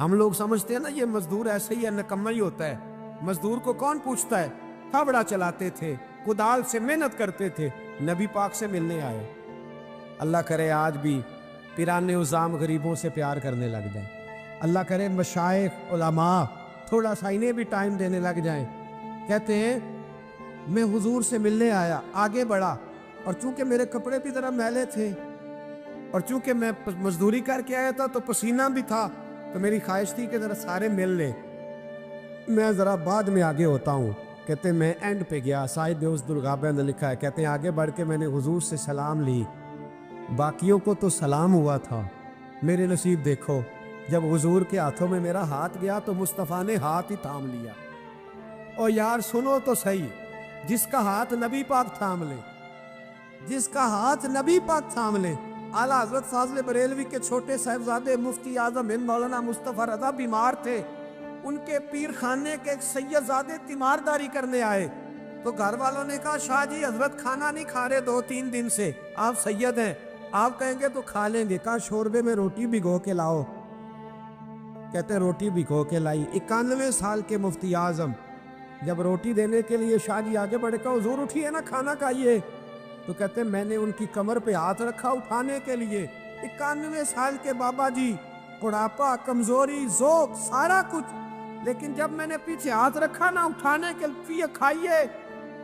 ہم لوگ سمجھتے ہیں نا یہ مزدور ایسے ہی ہے، نکما ہی ہوتا ہے۔ مزدور کو کون پوچھتا ہے؟ تھابڑا چلاتے تھے، کدال سے محنت کرتے تھے، نبی پاک سے ملنے آئے۔ اللہ کرے آج بھی پیران عظام غریبوں سے پیار کرنے لگ جائیں۔ اللہ کرے مشائخ علماء تھوڑا سا انہیں بھی ٹائم دینے لگ جائیں۔ کہتے ہیں میں حضور سے ملنے آیا، آگے بڑھا، اور چونکہ میرے کپڑے بھی ذرا میلے تھے اور چونکہ میں مزدوری کر کے آیا تھا تو پسینہ بھی تھا، تو میری خواہش تھی کہ ذرا سارے مل لیں، میں ذرا بعد میں آگے ہوتا ہوں۔ کہتے ہیں میں اینڈ پہ گیا، صاحب عزد الغابہ نے لکھا ہے، کہتے ہیں آگے بڑھ کے میں نے حضور سے سلام لی، باقیوں کو تو سلام ہوا تھا، میرے نصیب دیکھو جب حضور کے ہاتھوں میں میرا ہاتھ گیا تو مصطفیٰ نے ہاتھ ہی تھام لیا۔ اور یار سنو تو صحیح، جس کا ہاتھ نبی پاک تھام لے، جس کا ہاتھ نبی پاک تھام لے۔ اعلیٰ حضرت فاضل بریلوی کے چھوٹے صاحبزادے مفتی اعظم ہند مولانا مصطفیٰ رضا بیمار تھے، ان کے پیر خانے کے سید زادے تیمارداری کرنے آئے، تو گھر والوں نے کہا شاہ جی حضرت کھانا نہیں کھا رہے 2-3 دن سے، آپ سید ہیں، آپ کہیں گے تو کھا لیں گے۔ کہا شوربے میں روٹی بھگو کے لاؤ۔ کہتے ہیں روٹی بھگو کے لائی۔ 91 سال کے مفتی اعظم جب روٹی دینے کے لیے شاہ جی آگے بڑھے، کہا حضور اٹھیے نا کھانا کھائیے، تو کہتے ہیں میں نے ان کی کمر پہ ہاتھ رکھا اٹھانے کے لیے۔ 91 سال کے بابا جی، بڑھاپا، کمزوری، ذوق، سارا کچھ، لیکن جب میں نے پیچھے ہاتھ رکھا نا اٹھانے کے لیے کھائیے،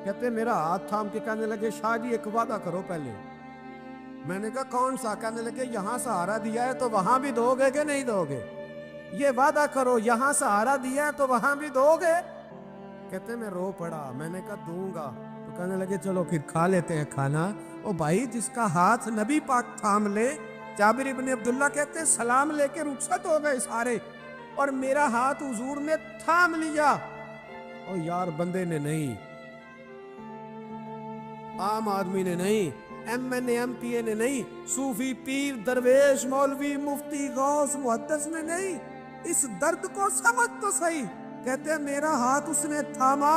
کہتے ہیں میرا ہاتھ تھام کے کہنے لگے شاہ جی ایک وعدہ کرو پہلے۔ میں نے کہا کون سا؟ کہنے لگے یہاں سہارا دیا ہے تو وہاں بھی دو گے کہ نہیں دو گے؟ یہ وعدہ کرو، یہاں سہارا دیا ہے تو وہاں بھی دو گے؟ کہتے ہیں میں رو پڑا، میں نے کہا دوں گا، تو کہنے لگے چلو پھر کھا لیتے ہیں کھانا۔ او بھائی جس کا ہاتھ نبی پاک تھام لے، جابر ابن عبداللہ کہتے ہیں سلام لے کے رخصت ہو گئے سارے، اور میرا ہاتھ حضور نے تھام لیا۔ او یار بندے نے نہیں، عام آدمی نے نہیں، M N A M P A نے نہیں، صوفی پیر درویش مولوی مفتی غوث محدث نے نہیں، اس درد کو سمجھ تو صحیح۔ کہتے ہیں میرا ہاتھ اس نے تھاما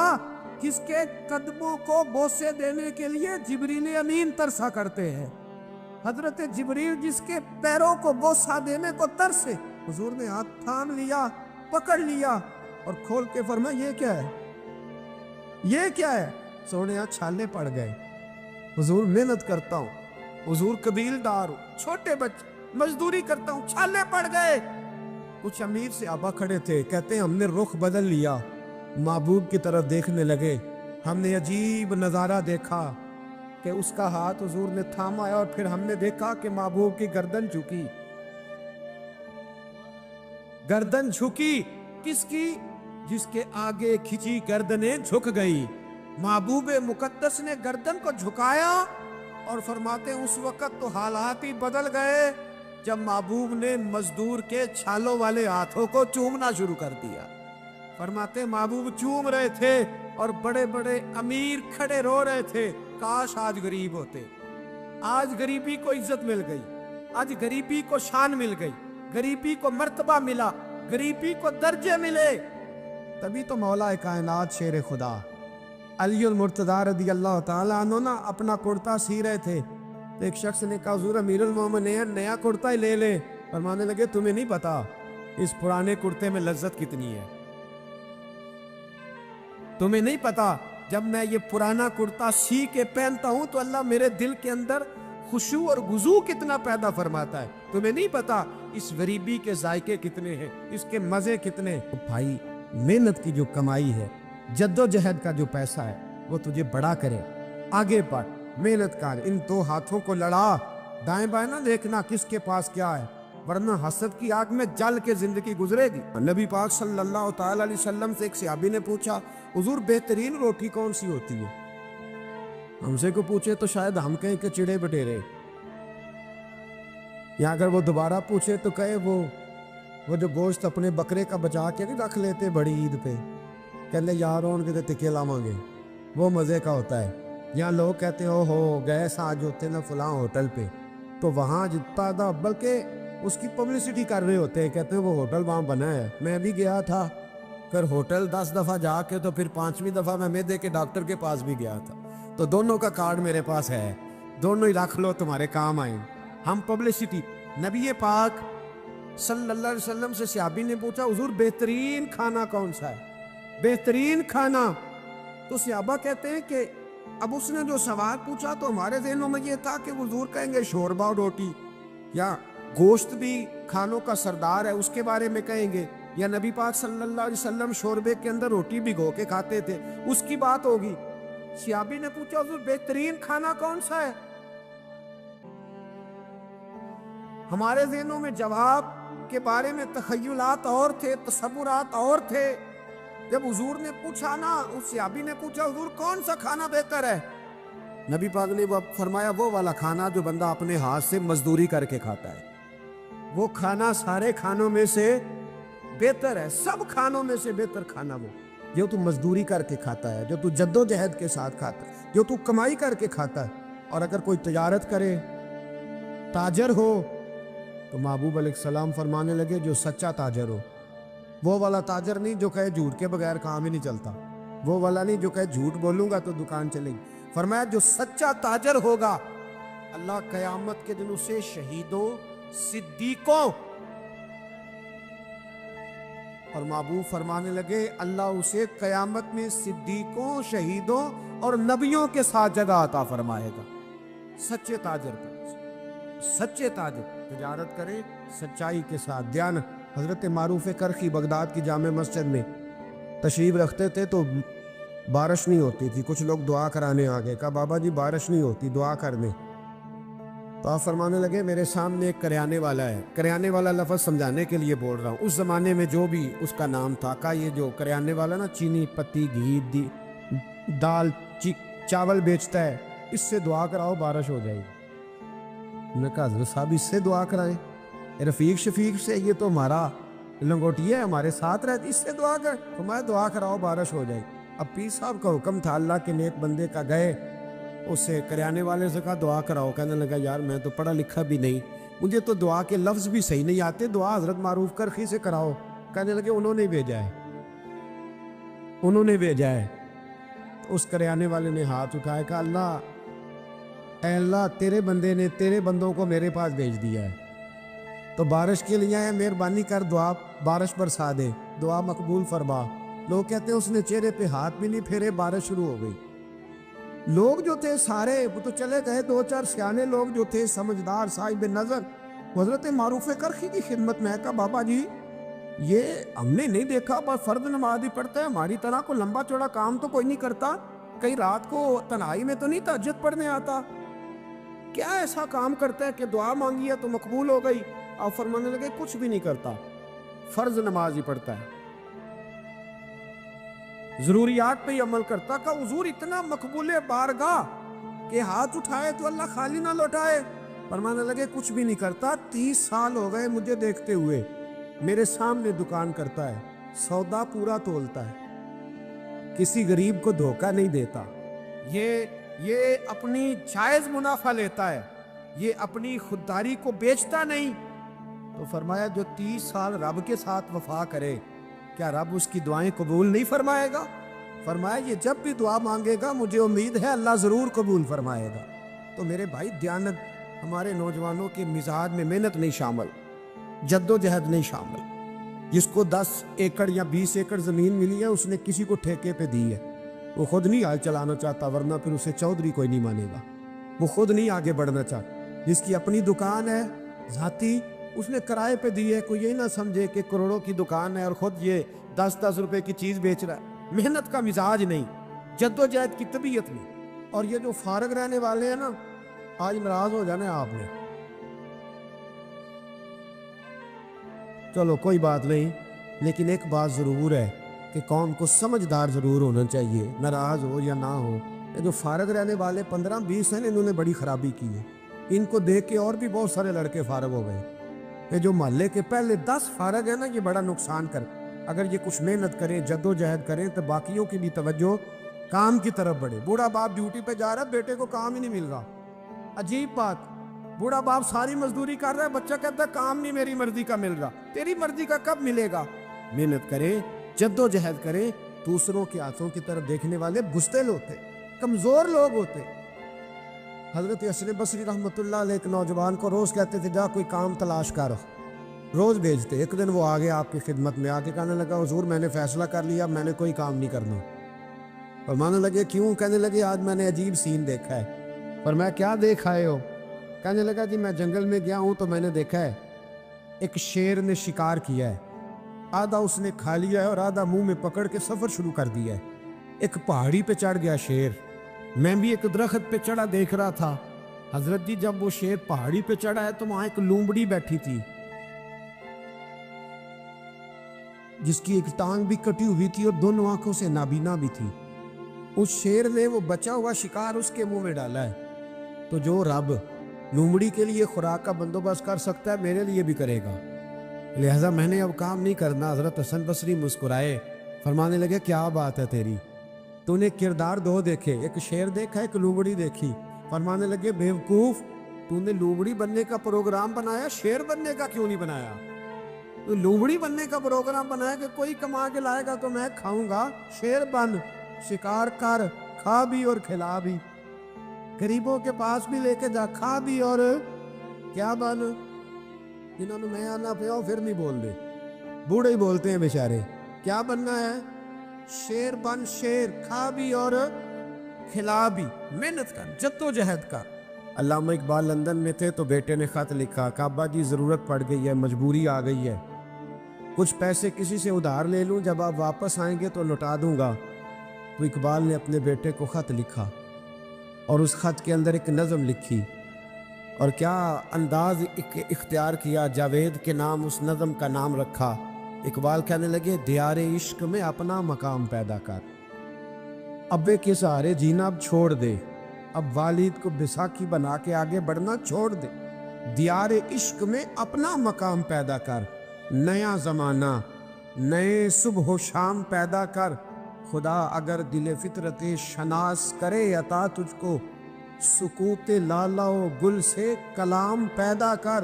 جس کے قدموں کو بوسے دینے کے لیے جبریل امین ترسا کرتے ہیں، حضرت جبریل جس کے پیروں کو بوسا دینے کو ترسے، حضور نے ہاتھ تھام لیا، پکڑ لیا اور کھول کے فرمایا یہ کیا ہے؟ یہ کیا ہے؟ سونے چھالے پڑ گئے۔ حضور محنت کرتا ہوں، حضور قبیل دار ہوں، چھوٹے بچے مزدوری کرتا ہوں، چھالے پڑ گئے۔ کچھ امیر صحابہ کھڑے تھے، کہتے ہیں ہم نے رخ بدل لیا، محبوب کی طرف دیکھنے لگے، ہم نے عجیب نظارہ دیکھا کہ اس کا ہاتھ حضور نے تھاما ہے، اور پھر ہم نے دیکھا کہ محبوب کی گردن جھکی۔ گردن جھکی کس کی؟ جس کے آگے کھچی گردنیں جھک گئی۔ محبوب مقدس نے گردن کو جھکایا، اور فرماتے ہیں اس وقت تو حالات ہی بدل گئے جب محبوب نے مزدور کے چھالوں والے ہاتھوں کو چومنا شروع کر دیا۔ فرماتے ہیں محبوب چوم رہے تھے اور بڑے بڑے امیر کھڑے رو رہے تھے، کاش آج غریب ہوتے، آج غریبی کو عزت مل گئی، آج غریبی کو شان مل گئی، غریبی کو مرتبہ ملا، غریبی کو درجے ملے۔ تبھی تو مولا کائنات شیر خدا علی المرتضیٰ رضی اللہ تعالیٰ عنہ نا اپنا کرتا سی رہے تھے، تو ایک شخص نے کہا حضور امیر المومنین نیا کرتا ہی لے لے۔ فرمانے لگے تمہیں نہیں پتا اس پرانے کرتے میں لذت کتنی ہے، تمہیں نہیں پتا جب میں یہ پرانا کرتا سی کے پہنتا ہوں تو اللہ میرے دل کے اندر خشوع اور خضوع کتنا پیدا فرماتا ہے، تمہیں نہیں پتا اس غریبی کے ذائقے کتنے ہیں، اس کے مزے کتنے۔ بھائی محنت کی جو کمائی ہے، جد و جہد کا جو پیسہ ہے، وہ تجھے بڑا کرے، آگے بڑھ، محنت کر، ان دو ہاتھوں کو لڑا، دائیں بائیں نہ دیکھنا کس کے پاس کیا ہے، ورنہ حسد کی آگ میں جل کے زندگی گزرے گی۔ نبی پاک صلی اللہ تعالی علیہ وسلم سے ایک صحابی نے پوچھا حضور بہترین روٹی کون سی ہوتی ہے؟ ہم سے کو پوچھے تو شاید ہم کہیں کہ چڑے بٹیرے، یا اگر وہ دوبارہ پوچھے تو کہے وہ جو گوشت اپنے بکرے کا بچا کے نہیں رکھ لیتے بڑی عید پہ، کہ لے یار ان کے ٹکے لاواں گے، وہ مزے کا ہوتا ہے۔ یا لوگ کہتے ہیں ہو گئے آج ہوتے نا فلاں ہوٹل پہ، تو وہاں جتنا تھا بلکہ اس کی پبلسٹی کر رہے ہوتے ہیں، کہتے ہیں وہ ہوٹل وہاں بنا ہے، میں بھی گیا تھا، پھر ہوٹل 10 دفعہ جا کے تو پھر 5ویں دفعہ میں میدے کے ڈاکٹر کے پاس بھی گیا تھا، تو دونوں کا کارڈ میرے پاس ہے، دونوں ہی رکھ لو تمہارے کام آئیں۔ ہم پبلسٹی، نبی پاک صلی اللہ علیہ وسلم سے صحابی نے پوچھا حضور بہترین کھانا کون سا ہے، بہترین کھانا؟ تو صحابہ کہتے ہیں کہ اب اس نے جو سوال پوچھا تو ہمارے ذہنوں میں یہ تھا کہ حضور کہیں گے شوربہ اور روٹی، یا گوشت بھی کھانوں کا سردار ہے اس کے بارے میں کہیں گے، یا نبی پاک صلی اللہ علیہ وسلم شوربے کے اندر روٹی بھگو کے کھاتے تھے اس کی بات ہوگی۔ صحابی نے پوچھا حضور بہترین کھانا کون سا ہے؟ ہمارے ذہنوں میں جواب کے بارے میں تخیلات اور تھے، تصورات اور تھے۔ جب حضور نے پوچھا نا، اس صحابی نے پوچھا حضور کون سا کھانا بہتر ہے، نبی پاک نے فرمایا وہ والا کھانا جو بندہ اپنے ہاتھ سے مزدوری کر کے کھاتا ہے، وہ کھانا سارے کھانوں میں سے بہتر ہے، سب کھانوں میں سے بہتر کھانا وہ جو تو مزدوری کر کے کھاتا ہے، جو تو جد و جہد کے ساتھ کھاتا ہے، جو تو کمائی کر کے کھاتا ہے۔ اور اگر کوئی تجارت کرے، تاجر ہو، تو محبوب علیہ السلام فرمانے لگے جو سچا تاجر ہو، وہ والا تاجر نہیں جو کہے جھوٹ کے بغیر کام ہی نہیں چلتا، وہ والا نہیں جو کہے جھوٹ بولوں گا تو دکان چلے گی۔ فرمایا جو سچا تاجر ہوگا اللہ قیامت کے دن اسے شہیدوں، صدیقوں، اور محبوب فرمانے لگے اللہ اسے قیامت میں صدیقوں، شہیدوں اور نبیوں کے ساتھ جگہ عطا فرمائے گا۔ سچے تاجر پر، سچے تاجر تجارت کرے سچائی کے ساتھ۔ دھیان، حضرت معروف کرخی بغداد کی جامع مسجد میں تشریف رکھتے تھے تو بارش نہیں ہوتی تھی، کچھ لوگ دعا کرانے آگے، کہا بابا جی بارش نہیں ہوتی، دعا کرنے۔ تو آپ فرمانے لگے میرے سامنے ایک کریانے والا ہے، کریانے والا لفظ سمجھانے کے لیے بول رہا ہوں، اس زمانے میں جو بھی اس کا نام تھا، کہا یہ جو کریانے والا نا چینی، پتی، گھی، دال، چاول بیچتا ہے، اس سے دعا کراؤ بارش ہو جائے گی۔ میں نے کہا حضرت صاحب اس سے دعا کرائیں؟ رفیق شفیق سے، یہ تو ہمارا لنگوٹیا ہے، ہمارے ساتھ رہتی، اس سے دعا کر؟ تو میں دعا کراؤ بارش ہو جائے۔ اب پیر صاحب کا حکم تھا، اللہ کے نیک بندے کا، گئے اس سے کریانے والے سے کہا دعا کراؤ۔ کہنے لگا یار میں تو پڑھا لکھا بھی نہیں، مجھے تو دعا کے لفظ بھی صحیح نہیں آتے، دعا حضرت معروف کرخی سے کراؤ۔ کہنے لگے انہوں نے بھیجا ہے، انہوں نے بھیجا ہے۔ اس کریانے والے نے ہاتھ اٹھایا، کہا اللہ، اے اللہ تیرے بندے نے تیرے بندوں کو میرے پاس بھیج دیا ہے، تو بارش کے لیے ہے، مہربانی کر دعا بارش برسا دے، دعا مقبول فرما۔ لوگ کہتے ہیں اس نے چہرے پہ ہاتھ بھی نہیں پھیرے، بارش شروع ہو گئی۔ لوگ جو تھے سارے وہ تو چلے گئے، دو چار سیانے لوگ جو تھے سمجھدار صاحب نظر، حضرت معروف کرخی کی خدمت میں کہا بابا جی یہ ہم نے نہیں دیکھا، بس فرض نماز ہی پڑھتا ہے، ہماری طرح کو لمبا چوڑا کام تو کوئی نہیں کرتا، کئی رات کو تنہائی میں تو نہیں تہجد پڑھنے آتا، کیا ایسا کام کرتا ہے کہ دعا مانگی ہے تو مقبول ہو گئی؟ آپ فرمانے لگے کچھ بھی نہیں کرتا، فرض نماز ہی پڑھتا ہے، ضروریات پہ ہی عمل کرتا۔ کہ حضور اتنا مقبول بارگاہ کہ ہاتھ اٹھائے تو اللہ خالی نہ لوٹائے؟ فرمانے لگے کچھ بھی نہیں کرتا، 30 سال ہو گئے مجھے دیکھتے ہوئے، میرے سامنے دکان کرتا ہے، سودا پورا تولتا ہے، کسی غریب کو دھوکہ نہیں دیتا، یہ اپنی جائز منافع لیتا ہے، یہ اپنی خودداری کو بیچتا نہیں۔ تو فرمایا جو 30 سال رب کے ساتھ وفا کرے کیا رب اس کی دعائیں قبول نہیں فرمائے گا؟ فرمایا یہ جب بھی دعا مانگے گا مجھے امید ہے اللہ ضرور قبول فرمائے گا۔ تو میرے بھائی دیانت، ہمارے نوجوانوں کے مزاج میں محنت نہیں شامل، جد و جہد نہیں شامل۔ جس کو 10 ایکڑ یا 20 ایکڑ زمین ملی ہے اس نے کسی کو ٹھیکے پہ دی ہے، وہ خود نہیں حال چلانا چاہتا، ورنہ پھر اسے چودھری کوئی نہیں مانے گا، وہ خود نہیں آگے بڑھنا چاہتا۔ جس کی اپنی دکان ہے ذاتی، اس نے کرائے پہ دی ہے، کوئی یہ نہ سمجھے کہ کروڑوں کی دکان ہے اور خود یہ 10 روپے کی چیز بیچ رہا ہے۔ محنت کا مزاج نہیں، جد و جہد کی طبیعت نہیں۔ اور یہ جو فارغ رہنے والے ہیں نا، آج ناراض ہو جانا آپ نے، چلو کوئی بات نہیں، لیکن ایک بات ضرور ہے کہ قوم کو سمجھدار ضرور ہونا چاہیے، ناراض ہو یا نہ ہو۔ یہ جو فارغ رہنے والے 15-20 ہیں، انہوں نے بڑی خرابی کی ہے، ان کو دیکھ کے اور بھی بہت سارے لڑکے فارغ ہو گئے۔ یہ جو محلے کے پہلے 10 فارغ ہیں نا، یہ بڑا نقصان کر، اگر یہ کچھ محنت کریں، جد و جہد کریں تو باقیوں کی بھی توجہ کام کی طرف بڑھے۔ بوڑھا باپ ڈیوٹی پہ جا رہا ہے، بیٹے کو کام ہی نہیں مل رہا، عجیب بات، بوڑھا باپ ساری مزدوری کر رہا ہے، بچہ کہتا ہے کام نہیں میری مرضی کا مل رہا۔ تیری مرضی کا کب ملے گا؟ محنت کرے، جد و جہد کرے، دوسروں کے ہاتھوں کی طرف دیکھنے والے بزدل ہوتے، کمزور لوگ ہوتے۔ حضرت حسن بصری رحمۃ اللہ علیہ ایک نوجوان کو روز کہتے تھے جا کوئی کام تلاش کر، روز بھیجتے. ایک دن وہ آگے آپ کی خدمت میں آ کے کہنے لگا حضور میں نے فیصلہ کر لیا, میں نے کوئی کام نہیں کرنا. فرمانے لگے کیوں؟ کہنے لگے آج میں نے عجیب سین دیکھا ہے. پر میں کیا دیکھ آئے ہو؟ کہنے لگا جی میں جنگل میں گیا ہوں تو میں نے دیکھا ہے ایک شیر نے شکار کیا ہے, آدھا اس نے کھا لیا ہے اور آدھا منہ میں پکڑ کے سفر شروع کر دیا ہے. ایک پہاڑی پہ چڑھ گیا شیر, میں بھی ایک درخت پہ چڑھا دیکھ رہا تھا. حضرت جی جب وہ شیر پہاڑی پہ چڑھا ہے تو وہاں ایک لومڑی بیٹھی تھی جس کی ایک ٹانگ بھی کٹی ہوئی تھی اور دونوں آنکھوں سے نابینا بھی تھی. اس شیر نے وہ بچا ہوا شکار اس کے منہ میں ڈالا ہے. تو جو رب لومڑی کے لیے خوراک کا بندوبست کر سکتا ہے میرے لیے بھی کرے گا, لہٰذا میں نے اب کام نہیں کرنا. حضرت حسن بصری مسکرائے, فرمانے لگے کیا بات ہے تیری, تو نے کردار دو دیکھے, ایک شیر دیکھا ایک لومڑی دیکھی. فرمانے لگے بیوقوف, تو نے لومڑی بننے کا پروگرام بنایا, شیر بننے کا کیوں نہیں بنایا؟ تو لومڑی بننے کا پروگرام بنایا کہ کوئی کما کے لائے گا تو میں کھاؤں گا. شیر بن, شکار کر, کھا بھی اور کھلا بھی, غریبوں کے پاس بھی لے کے جا, کھا بھی اور کیا بن. جنہوں نے میں آنا پیا پھر نہیں بول دے, بوڑھے ہی بولتے ہیں بیچارے. کیا بننا ہے؟ شیر بن, شیر, کھا بھی اور کھلا بھی, محنت کر, جدوجہد کر. علامہ اقبال لندن میں تھے تو بیٹے نے خط لکھا کہ ابا جی ضرورت پڑ گئی ہے, مجبوری آ گئی ہے, کچھ پیسے کسی سے ادھار لے لوں, جب آپ واپس آئیں گے تو لوٹا دوں گا. تو اقبال نے اپنے بیٹے کو خط لکھا اور اس خط کے اندر ایک نظم لکھی, اور کیا انداز اختیار کیا, جاوید کے نام اس نظم کا نام رکھا. اقبال کہنے لگے دیار عشق میں اپنا مقام پیدا کر, ابے کے سہارے جینا اب چھوڑ دے, اب والد کو بیساکھی بنا کے آگے بڑھنا چھوڑ دے. دیار عشق میں اپنا مقام پیدا کر, نیا زمانہ نئے صبح و شام پیدا کر. خدا اگر دل فطرت شناس کرے عطا تجھ کو, سکوت لالا و گل سے کلام پیدا کر.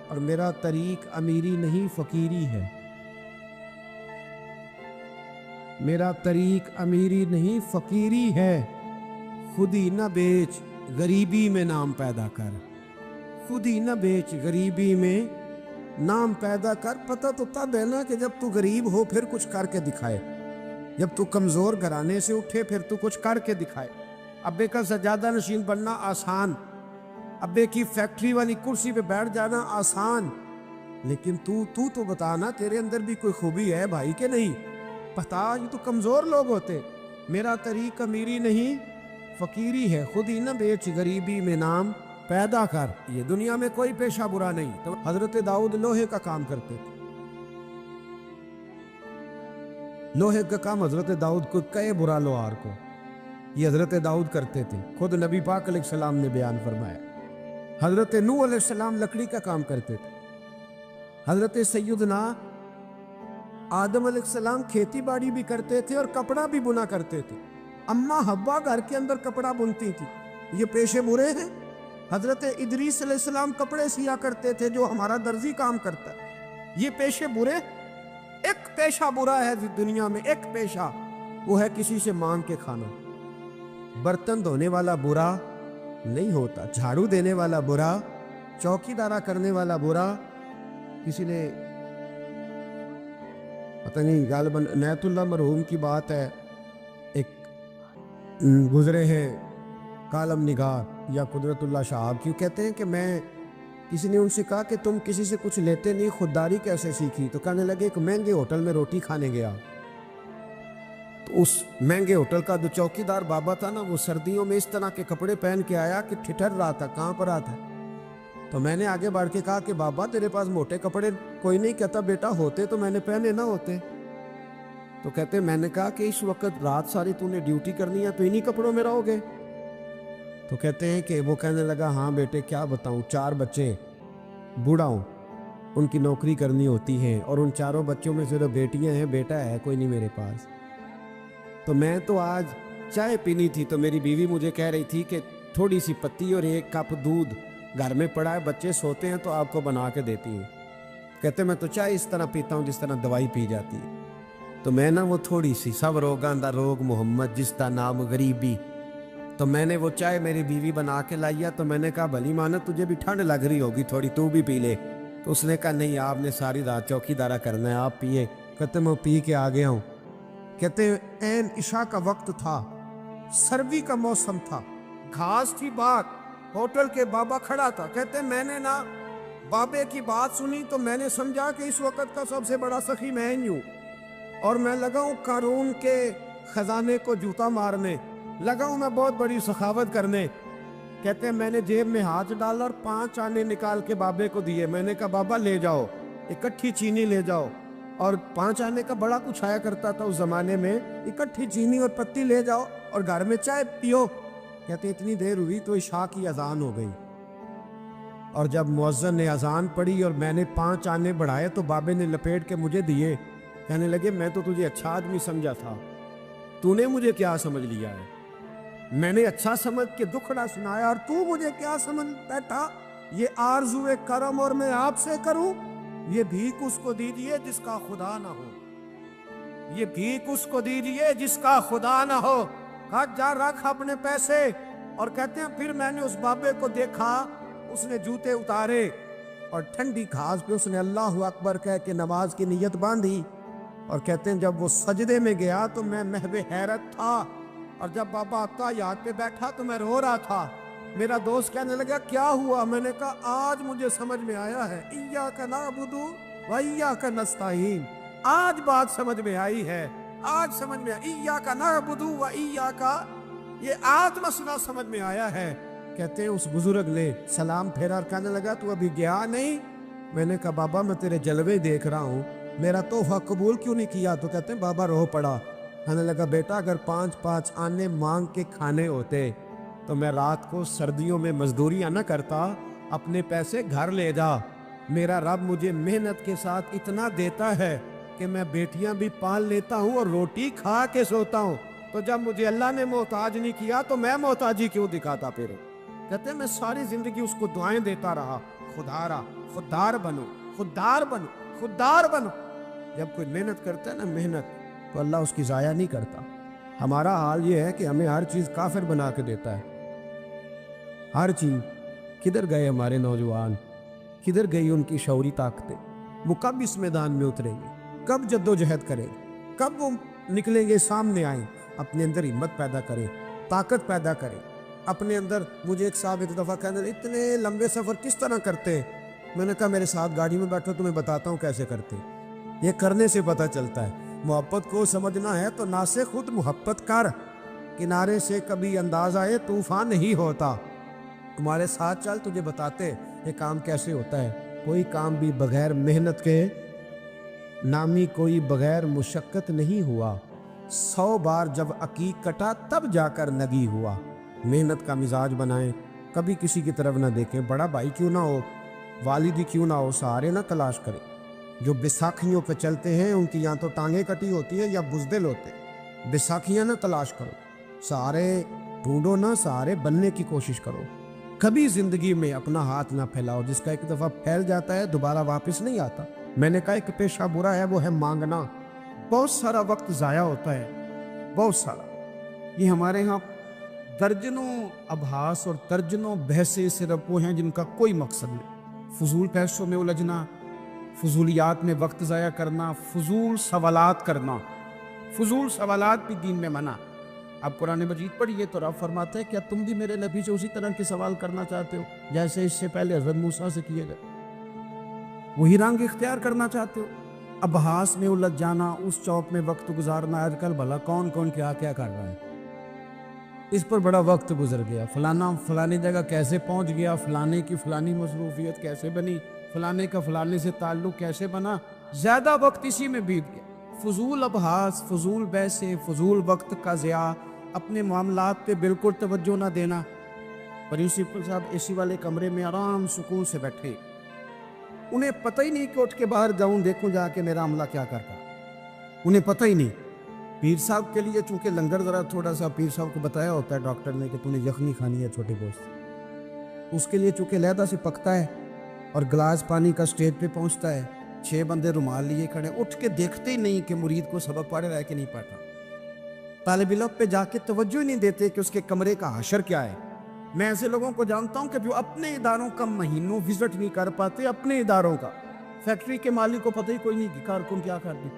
اور میرا طریق امیری نہیں فقیری ہے, میرا طریق امیری نہیں فقیری ہے. خود ہی نہ بیچ غریبی میں نام پیدا کر, خود ہی نہ بیچ غریبی میں نام پیدا کر. پتہ تو تب ہے نا کہ جب تو غریب ہو پھر کچھ کر کے دکھائے, جب تو کمزور گھرانے سے اٹھے پھر تو کچھ کر کے دکھائے. ابے کا سجادہ نشین بننا آسان, ابے کی فیکٹری والی کرسی پہ بیٹھ جانا آسان, لیکن تو بتانا تیرے اندر بھی کوئی خوبی ہے بھائی کہ نہیں؟ بتا, یہ تو کمزور لوگ ہوتے. میرا طریق امیری نہیں فقیری ہے, خود ہی نہ بیچ غریبی میں نام پیدا کر. یہ دنیا میں کوئی پیشہ برا نہیں. تو حضرت داؤد لوہے کا کام کرتے تھے, لوہے کا کام حضرت داؤد کو کہے برا لوہار کو, یہ حضرت داؤد کرتے تھے. خود نبی پاک علیہ السلام نے بیان فرمایا. حضرت نوح علیہ السلام لکڑی کا کام کرتے تھے. حضرت سیدنا آدم علیہ السلام کھیتی باڑی بھی کرتے تھے اور کپڑا بھی بنا کرتے تھے. اماں حوا گھر کے اندر کپڑا بنتی تھی. یہ پیشے برے ہیں؟ حضرت ادریس علیہ السلام کپڑے سیا کرتے تھے جو ہمارا درزی کام کرتا ہے. یہ پیشے برے؟ ایک پیشہ برا ہے دنیا میں, ایک پیشہ, وہ ہے کسی سے مانگ کے کھانا. برتن دھونے والا برا نہیں ہوتا, جھاڑو دینے والا برا, چوکی دارا کرنے والا برا. کسی نے پتہ نہیں غالباً نیت اللہ مرحوم کی بات ہے, ایک گزرے ہیں کالم نگار یا قدرت اللہ شہاب کی, کہتے ہیں کہ میں کسی نے ان سے کہا کہ تم کسی سے کچھ لیتے نہیں, خودداری کیسے سیکھی؟ تو کہنے لگے ایک مہنگے ہوٹل میں روٹی کھانے گیا, تو اس مہنگے ہوٹل کا جو چوکی دار بابا تھا نا, وہ سردیوں میں اس طرح کے کپڑے پہن کے آیا کہ ٹھٹر رہا تھا, کہاں پر آتا ہے. تو میں نے آگے بڑھ کے کہا کہ بابا تیرے پاس موٹے کپڑے کوئی نہیں. کہتا بیٹا ہوتے تو میں نے پہنے نہ ہوتے. تو کہتے میں نے کہا کہ اس وقت رات ساری تو نے ڈیوٹی کرنی ہے تو انہی کپڑوں میں رہو گے. تو کہتے ہیں کہ وہ کہنے لگا ہاں بیٹے کیا بتاؤں, 4 بچے, بوڑھا ہوں, ان کی نوکری کرنی ہوتی ہے, اور ان 4 بچوں میں صرف بیٹیاں ہیں, بیٹا ہے کوئی نہیں میرے پاس. تو میں تو آج چائے پینی تھی تو میری بیوی مجھے کہہ رہی تھی کہ تھوڑی سی پتی اور 1 کپ دودھ گھر میں پڑا ہے, بچے سوتے ہیں تو آپ کو بنا کے دیتی ہوں. کہتے میں تو چائے اس طرح پیتا ہوں جس طرح دوائی پی جاتی ہے. تو میں نا وہ تھوڑی سی, سب روگاں دا روگ محمد جس کا نام غریبی, تو میں نے وہ چائے میری بیوی بنا کے لائی ہے. تو میں نے کہا بھلی مانا تجھے بھی ٹھنڈ لگ رہی ہوگی تھوڑی, تو بھی پی لے. تو اس نے کہا نہیں آپ نے ساری رات چوکیدارا کرنا ہے, آپ پیے. کہتے میں پی کے آ گیا ہوں. کہتے عین عشاء کا وقت تھا, سردی کا موسم تھا, گھاس تھی بات, ہوٹل کے بابا کھڑا تھا. کہتے میں نے نا بابے کی بات سنی تو میں نے سمجھا کہ اس وقت کا سب سے بڑا سخی میں ہی ہوں, اور میں لگا ہوں قارون کے خزانے کو جوتا مارنے, لگا ہوں میں بہت بڑی سخاوت کرنے. کہتے ہیں میں نے جیب میں ہاتھ ڈالا اور 5 آنے نکال کے بابے کو دیے. میں نے کہا بابا لے جاؤ, اکٹھی چینی لے جاؤ. اور 5 آنے کا بڑا کچھ آیا کرتا تھا اس زمانے میں, اکٹھی چینی اور پتی لے جاؤ اور گھر میں چائے پیو. کہتے اتنی دیر ہوئی تو عشاء کی اذان ہو گئی, اور جب مؤذن نے اذان پڑھی اور میں نے 5 آنے بڑھائے تو بابے نے لپیٹ کے مجھے دیے. کہنے لگے میں تو تجھے اچھا آدمی سمجھا تھا, تو نے مجھے کیا سمجھ لیا ہے؟ میں نے اچھا سمجھ کے دکھڑا سنایا اور تو مجھے کیا سمجھ بیٹھا؟ یہ آرزو کرم اور میں آپ سے کروں, یہ بھیک اس کو دیجئے جس کا خدا نہ ہو, یہ بھیک اس کو دیجئے جس کا خدا نہ ہو. کہا جا رکھ اپنے پیسے. اور کہتے ہیں پھر میں نے اس بابے کو دیکھا, اس نے جوتے اتارے اور ٹھنڈی گھاس پہ اس نے اللہ اکبر کہہ کے نماز کی نیت باندھی. اور کہتے ہیں جب وہ سجدے میں گیا تو میں محو حیرت تھا, اور جب بابا یاد پہ بیٹھا تو میں رو رہا تھا. میرا دوست کہنے لگا کیا ہوا؟ میں نے کہا آج مجھے سمجھ میں آیا ہے, ایاک نعبد و ایاک نستعین. آج بات سمجھ میں آئی ہے, آج سمجھ میں ایاک نعبد و ایاک, یہ آج مسئلہ سمجھ میں آیا ہے. کہتے ہیں اس بزرگ نے سلام پھیرا اور کہنے لگا تو ابھی گیا نہیں؟ میں نے کہا بابا میں تیرے جلوے دیکھ رہا ہوں, میرا تحفہ قبول کیوں نہیں کیا؟ تو کہتے ہیں بابا رو پڑا. کہنے لگا بیٹا اگر 5 آنے مانگ کے کھانے ہوتے تو میں رات کو سردیوں میں مزدوریاں نہ کرتا, اپنے پیسے گھر لے جا. میرا رب مجھے محنت کے ساتھ اتنا دیتا ہے کہ میں بیٹیاں بھی پال لیتا ہوں اور روٹی کھا کے سوتا ہوں. تو جب مجھے اللہ نے محتاج نہیں کیا تو میں محتاجی کیوں دکھاتا پھر؟ کہتے ہیں میں ساری زندگی اس کو دعائیں دیتا رہا, خدارا خوددار بنو, خوددار بنو, خوددار بنو. جب کوئی محنت کرتا ہے نا محنت, تو اللہ اس کی ضائع نہیں کرتا. ہمارا حال یہ ہے کہ ہمیں ہر چیز کافر بنا کے دیتا ہے, ہر چیز. کدھر گئے ہمارے نوجوان, کدھر گئی ان کی شعوری طاقتیں؟ وہ کب اس میدان میں اتریں گے, کب جد و جہد کریں, کب وہ نکلیں گے سامنے آئیں؟ اپنے اندر ہمت پیدا کریں, طاقت پیدا کریں اپنے اندر. مجھے ایک صاحب ایک دفعہ کہنے لگے اتنے لمبے سفر کس طرح کرتے ہیں؟ میں نے کہا میرے ساتھ گاڑی میں بیٹھو تمہیں بتاتا ہوں کیسے کرتے. یہ کرنے سے پتہ چلتا ہے. محبت کو سمجھنا ہے تو نہ سے خود محبت کر, کنارے سے کبھی انداز آئے طوفان نہیں ہوتا. تمہارے ساتھ چل تجھے بتاتے یہ کام کیسے ہوتا ہے. کوئی کام بھی بغیر محنت کے نامی کوئی بغیر مشقت نہیں ہوا. 100 بار جب عقیق کٹا تب جا کر نگی ہوا. محنت کا مزاج بنائیں, کبھی کسی کی طرف نہ دیکھیں. بڑا بھائی کیوں نہ ہو, والد ہی کیوں نہ ہو, سہارے نہ تلاش کریں. جو بیساکھیوں پہ چلتے ہیں ان کی یا تو ٹانگیں کٹی ہوتی ہیں یا بزدل ہوتے. بیساکھیاں نہ تلاش کرو, سہارے ڈھونڈو نہ, سہارے بننے کی کوشش کرو. کبھی زندگی میں اپنا ہاتھ نہ پھیلاؤ, جس کا ایک دفعہ پھیل جاتا ہے دوبارہ واپس نہیں آتا. میں نے کہا ایک پیشہ برا ہے وہ ہے مانگنا. بہت سارا وقت ضائع ہوتا ہے, بہت سارا. یہ ہمارے ہاں درجنوں ابحاث اور درجنوں بحثیں صرف وہ ہیں جن کا کوئی مقصد نہیں. فضول پیسوں میں الجھنا, فضولیات میں وقت ضائع کرنا, فضول سوالات کرنا. فضول سوالات بھی دین میں منع. اب قرآن مجید پڑھیے تو رب فرماتا ہے کیا تم بھی میرے نبی سے اسی طرح کے سوال کرنا چاہتے ہو جیسے اس سے پہلے حضرت موسیٰ سے کیے گئے؟ وہی رنگ اختیار کرنا چاہتے ہو؟ ابحاث میں الجھ جانا, اس چوک میں وقت گزارنا. آج کل بھلا کون کون کیا کیا کر رہا ہے, اس پر بڑا وقت گزر گیا. فلانا فلانی جگہ کیسے پہنچ گیا, فلانے کی فلانی مصروفیت کیسے بنی, فلانے کا فلانے سے تعلق کیسے بنا. زیادہ وقت اسی میں بیت گیا. فضول ابحاث, فضول بحثیں, فضول وقت کا ضیاع, اپنے معاملات پہ بالکل توجہ نہ دینا. پرنسپل صاحب اے سی والے کمرے میں آرام سکون سے بیٹھے, انہیں پتہ ہی نہیں کہ اٹھ کے باہر جاؤں دیکھوں جا کے میرا عملہ کیا کرتا, انہیں پتہ ہی نہیں. پیر صاحب کے لیے چونکہ لنگر ذرا تھوڑا سا پیر صاحب کو بتایا ہوتا ہے ڈاکٹر نے کہ تو نے یخنی کھانی ہے چھوٹے گوشت, اس کے لیے چونکہ علیحدہ سے پکتا ہے اور گلاس پانی کا سٹیج پہ پہنچتا ہے. 6 بندے رومال لیے کھڑے, اٹھ کے دیکھتے ہی نہیں کہ مرید کو سبق پڑھ رہا ہے کہ نہیں پڑھا. طالب علم پہ جا کے توجہ ہی نہیں دیتے کہ اس کے کمرے کا حشر کیا ہے. میں ایسے لوگوں کو جانتا ہوں کہ جو اپنے اداروں کا مہینوں وزٹ نہیں کر پاتے، اپنے اداروں کا، فیکٹری کے مالک کو پتہ ہی کوئی نہیں کہ کارکن کیا کر دے،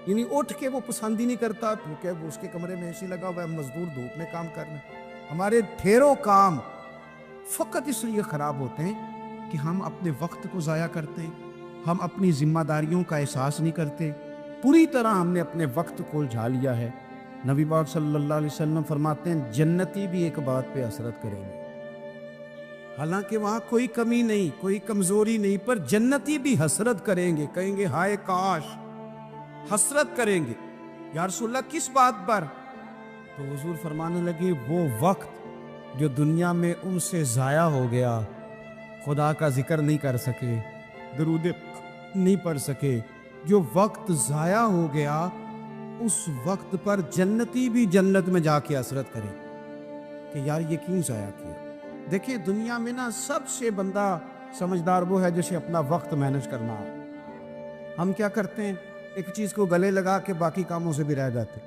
یعنی اٹھ کے وہ پسند ہی نہیں کرتا کیونکہ وہ اس کے کمرے میں اے سی لگا ہوا ہے، مزدور دھوپ میں کام کر رہے ہیں۔ ہمارے ڈھیروں کام فقط اس لیے خراب ہوتے ہیں کہ ہم اپنے وقت کو ضائع کرتے ہیں، ہم اپنی ذمہ داریوں کا احساس نہیں کرتے، پوری طرح ہم نے اپنے وقت کو الجھا لیا ہے۔ نبی پاک صلی اللہ علیہ وسلم فرماتے ہیں جنتی بھی ایک بات پہ حسرت کریں گے، حالانکہ وہاں کوئی کمی نہیں، کوئی کمزوری نہیں، پر جنتی بھی حسرت کریں گے، کہیں گے ہائے کاش، حسرت کریں گے۔ یا رسول اللہ کس بات پر؟ تو حضور فرمانے لگے وہ وقت جو دنیا میں ان سے ضائع ہو گیا، خدا کا ذکر نہیں کر سکے، درود نہیں پڑھ سکے، جو وقت ضائع ہو گیا اس وقت پر جنتی بھی جنت میں جا کے حسرت کرے کہ یار یہ کیوں ضائع کیا۔ دیکھیں دنیا میں نا سب سے بندہ سمجھدار وہ ہے جسے اپنا وقت مینج کرنا۔ ہم کیا کرتے ہیں، ایک چیز کو گلے لگا کے باقی کاموں سے بھی رہ جاتے۔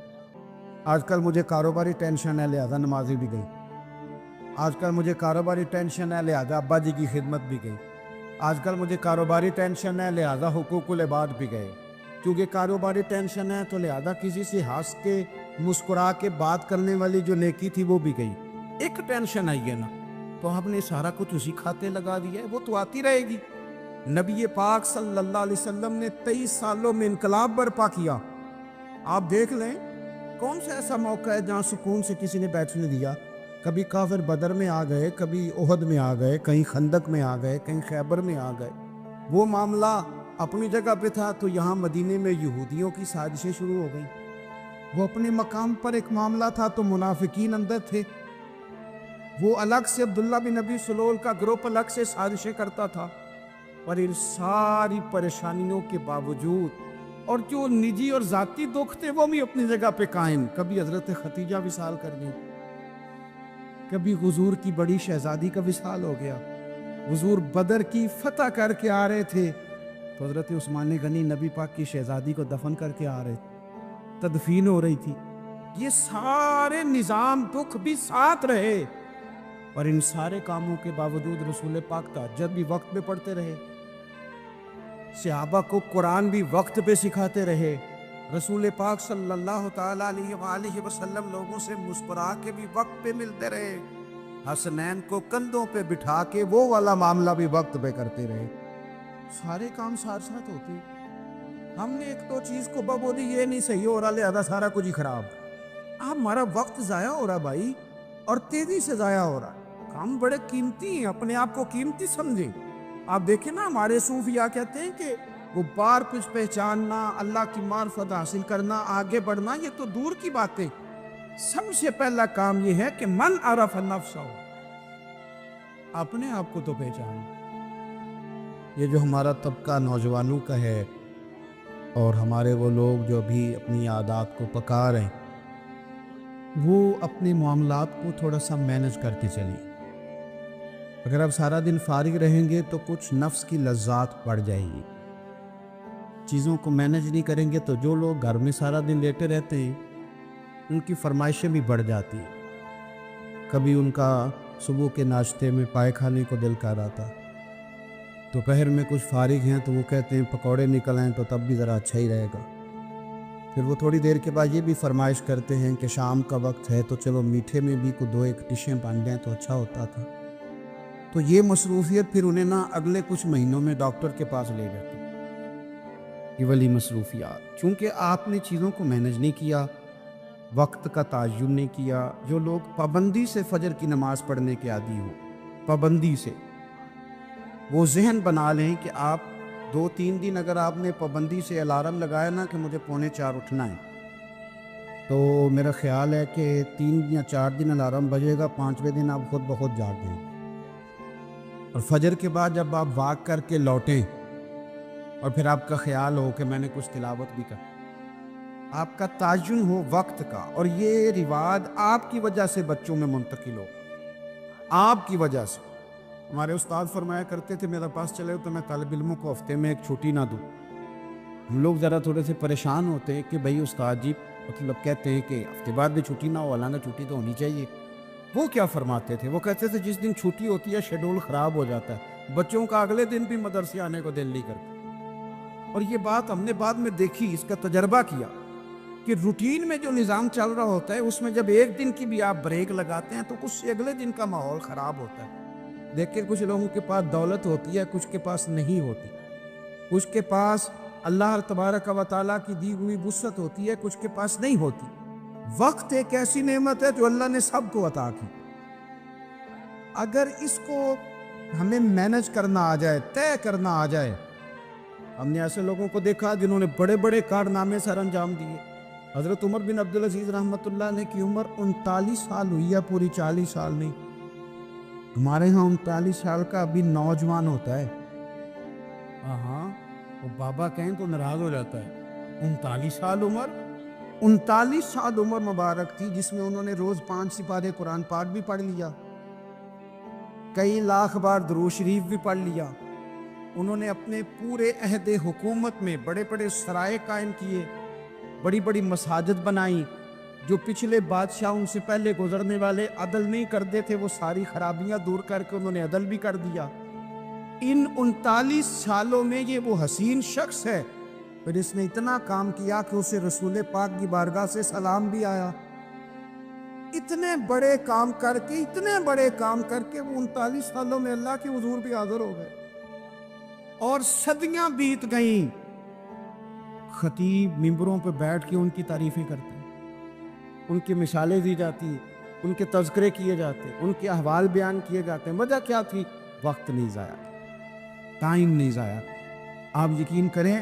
آج کل مجھے کاروباری ٹینشن ہے لہذا نمازی بھی گئی، آج کل مجھے کاروباری ٹینشن ہے لہذا ابا جی کی خدمت بھی گئی، آج کل مجھے کاروباری ٹینشن ہے لہذا حقوق العباد بھی گئے، کیونکہ کاروباری ٹینشن ہے تو لہذا کسی سے ہنس کے مسکرا کے بات کرنے والی جو نیکی تھی وہ بھی گئی۔ ایک ٹینشن آئی ہے نا تو ہم نے سارا کچھ اسی کھاتے لگا دیا ہے، وہ تو آتی رہے گی۔ نبی پاک صلی اللہ علیہ وسلم نے 23 سالوں میں انقلاب برپا کیا۔ آپ دیکھ لیں کون سا ایسا موقع ہے جہاں سکون سے کسی نے بیٹھنے دیا؟ کبھی کافر بدر میں آ گئے، کبھی احد میں آ گئے، کہیں خندق میں آ گئے، کہیں خیبر میں آ گئے، وہ معاملہ اپنی جگہ پہ تھا تو یہاں مدینے میں یہودیوں کی سازشیں شروع ہو گئیں۔ وہ اپنے مقام پر ایک معاملہ تھا تو منافقین اندر تھے، وہ الگ سے عبداللہ بن ابی سلول کا گروپ الگ سے سازشیں کرتا تھا، اور ان ساری پریشانیوں کے باوجود اور جو نجی اور ذاتی دکھ تھے وہ بھی اپنی جگہ پہ قائم۔ کبھی حضرت ختیجہ وصال کر گئی، کبھی حضور کی بڑی شہزادی کا وصال ہو گیا، حضور بدر کی فتح کر کے آ رہے تھے تو حضرت عثمان غنی نبی پاک کی شہزادی کو دفن کر کے آ رہے تھے، تدفین ہو رہی تھی۔ یہ سارے نظام دکھ بھی ساتھ رہے، اور ان سارے کاموں کے باوجود رسول پاک تہجد بھی وقت پہ پڑھتے رہے، صحابہ کو قرآن بھی وقت پہ سکھاتے رہے، رسول پاک صلی اللہ تعالیٰ علیہ وآلہ وسلم لوگوں سے مسکرا کے بھی وقت پہ ملتے رہے، حسنین کو کندھوں پہ بٹھا کے وہ والا معاملہ بھی وقت پہ کرتے رہے۔ سارے کام ساتھ ساتھ ہوتے، ہم نے ایک تو چیز کو بولی یہ نہیں صحیح ہو رہا لہذا سارا کچھ ہی خراب۔ اب ہمارا وقت ضائع ہو رہا بھائی، اور تیزی سے ضائع ہو رہا۔ کام بڑے قیمتی ہیں، اپنے آپ کو قیمتی سمجھیں۔ آپ دیکھیں نا ہمارے صوفیاء کہتے ہیں کہ وہ بار کچھ پہچاننا، اللہ کی معرفت حاصل کرنا، آگے بڑھنا یہ تو دور کی باتیں، سب سے پہلا کام یہ ہے کہ من عرف نفسہ، اپنے آپ کو تو پہچان۔ یہ جو ہمارا طبقہ نوجوانوں کا ہے اور ہمارے وہ لوگ جو ابھی اپنی عادات کو پکا رہے ہیں، وہ اپنے معاملات کو تھوڑا سا مینج کر کے چلیے۔ اگر آپ سارا دن فارغ رہیں گے تو کچھ نفس کی لذات بڑھ جائے گی، چیزوں کو مینج نہیں کریں گے تو جو لوگ گھر میں سارا دن لیٹے رہتے ہیں ان کی فرمائشیں بھی بڑھ جاتی ہیں۔ کبھی ان کا صبح کے ناشتے میں پائے کھانے کو دل کر رہا تھا، دوپہر میں کچھ فارغ ہیں تو وہ کہتے ہیں پکوڑے نکل آئیں تو تب بھی ذرا اچھا ہی رہے گا، پھر وہ تھوڑی دیر کے بعد یہ بھی فرمائش کرتے ہیں کہ شام کا وقت ہے تو چلو میٹھے میں بھی کوئی 2-1 ڈشیں بن جائیں تو اچھا ہوتا تھا۔ تو یہ مصروفیت پھر انہیں نا اگلے کچھ مہینوں میں ڈاکٹر کے پاس لے جاتی، یہ والی مصروفیات، چونکہ آپ نے چیزوں کو مینج نہیں کیا، وقت کا تعین نہیں کیا۔ جو لوگ پابندی سے فجر کی نماز پڑھنے کے عادی ہو، پابندی سے وہ ذہن بنا لیں کہ آپ 2-3 دن اگر آپ نے پابندی سے الارم لگایا نا کہ مجھے 3:45 اٹھنا ہے، تو میرا خیال ہے کہ 3 یا 4 دن الارم بجے گا، 5ویں دن آپ خود بخود جاگ گئے۔ اور فجر کے بعد جب آپ واک کر کے لوٹیں اور پھر آپ کا خیال ہو کہ میں نے کچھ تلاوت بھی کر، آپ کا تعین ہو وقت کا، اور یہ رواج آپ کی وجہ سے بچوں میں منتقل ہو، آپ کی وجہ سے۔ ہمارے استاد فرمایا کرتے تھے میرے پاس چلے تو میں طالب علموں کو ہفتے میں 1 چھٹی نہ دوں۔ ہم لوگ ذرا تھوڑے سے پریشان ہوتے ہیں کہ بھائی استاد جی مطلب کہتے ہیں کہ ہفتے بعد بھی چھٹی نہ ہو، حالانکہ چھٹی تو ہونی چاہیے۔ وہ کیا فرماتے تھے؟ وہ کہتے تھے جس دن چھٹی ہوتی ہے شیڈول خراب ہو جاتا ہے، بچوں کا اگلے دن بھی مدرسے آنے کو دل نہیں کرتا۔ اور یہ بات ہم نے بعد میں دیکھی، اس کا تجربہ کیا کہ روٹین میں جو نظام چل رہا ہوتا ہے اس میں جب ایک دن کی بھی آپ بریک لگاتے ہیں تو اس سے اگلے دن کا ماحول خراب ہوتا ہے۔ دیکھیں کچھ لوگوں کے پاس دولت ہوتی ہے، کچھ کے پاس نہیں ہوتی، کچھ کے پاس اللہ تبارک و تعالیٰ کی دی ہوئی وسعت ہوتی ہے، کچھ کے پاس نہیں ہوتی۔ وقت ایک ایسی نعمت ہے جو اللہ نے سب کو عطا کی، اگر اس کو ہمیں مینج کرنا آ جائے، طے کرنا آ جائے۔ ہم نے ایسے لوگوں کو دیکھا جنہوں نے بڑے بڑے کارنامے سر انجام دیے۔ حضرت عمر بن عبدالعزیز رحمۃ اللہ علیہ کی عمر 39 سال ہوئی ہے، پوری 40 سال نہیں۔ ہمارے ہاں 39 سال کا ابھی نوجوان ہوتا ہے، ہاں وہ بابا کہیں تو ناراض ہو جاتا ہے۔ 39 سال عمر، 39 سال عمر مبارک تھی جس میں انہوں نے روز 5 سپارے قرآن پاک بھی پڑھ لیا، کئی لاکھ بار درود شریف بھی پڑھ لیا۔ انہوں نے اپنے پورے عہد حکومت میں بڑے بڑے سرائے قائم کیے، بڑی بڑی مساجد بنائی، جو پچھلے بادشاہ ان سے پہلے گزرنے والے عدل نہیں کرتے تھے وہ ساری خرابیاں دور کر کے انہوں نے عدل بھی کر دیا۔ ان 39 سالوں میں یہ وہ حسین شخص ہے پھر اس نے اتنا کام کیا کہ اسے رسول پاک کی بارگاہ سے سلام بھی آیا۔ اتنے بڑے کام کر کے وہ 39 سالوں میں اللہ کے حضور بھی حاضر ہو گئے، اور صدیاں بیت گئیں۔ خطیب ممبروں پہ بیٹھ کے ان کی تعریفیں کرتے ہیں، ان کی مثالیں دی جاتی، ان کے تذکرے کیے جاتے، ان کے احوال بیان کیے جاتے۔ وجہ کیا تھی؟ وقت نہیں ضائع، ٹائم نہیں ضائع۔ آپ یقین کریں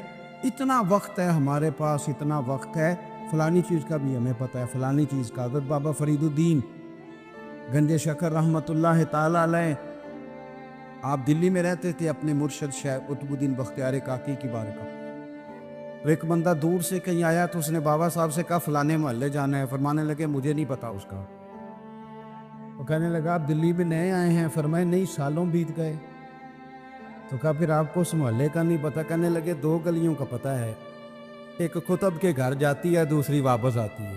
اتنا وقت ہے ہمارے پاس، اتنا وقت ہے، فلانی چیز کا بھی ہمیں پتہ ہے، فلانی چیز کا۔ حضرت بابا فرید الدین گنج شکر رحمۃ اللہ تعالی علیہ، آپ دلی میں رہتے تھے اپنے مرشد شیخ قطب الدین بختیار کاکی کی بارگاہ۔ ایک بندہ دور سے کہیں آیا تو اس نے بابا صاحب سے کہا فلانے محلے جانا ہے، فرمانے لگے مجھے نہیں پتا اس کا۔ وہ کہنے لگا آپ دلی میں نئے آئے ہیں؟ فرمائے نہیں، سالوں بیت گئے۔ تو کہا پھر آپ کو اس محلے کا نہیں پتا؟ کہنے لگے 2 گلیوں کا پتہ ہے، ایک قطب کے گھر جاتی ہے، دوسری واپس آتی ہے۔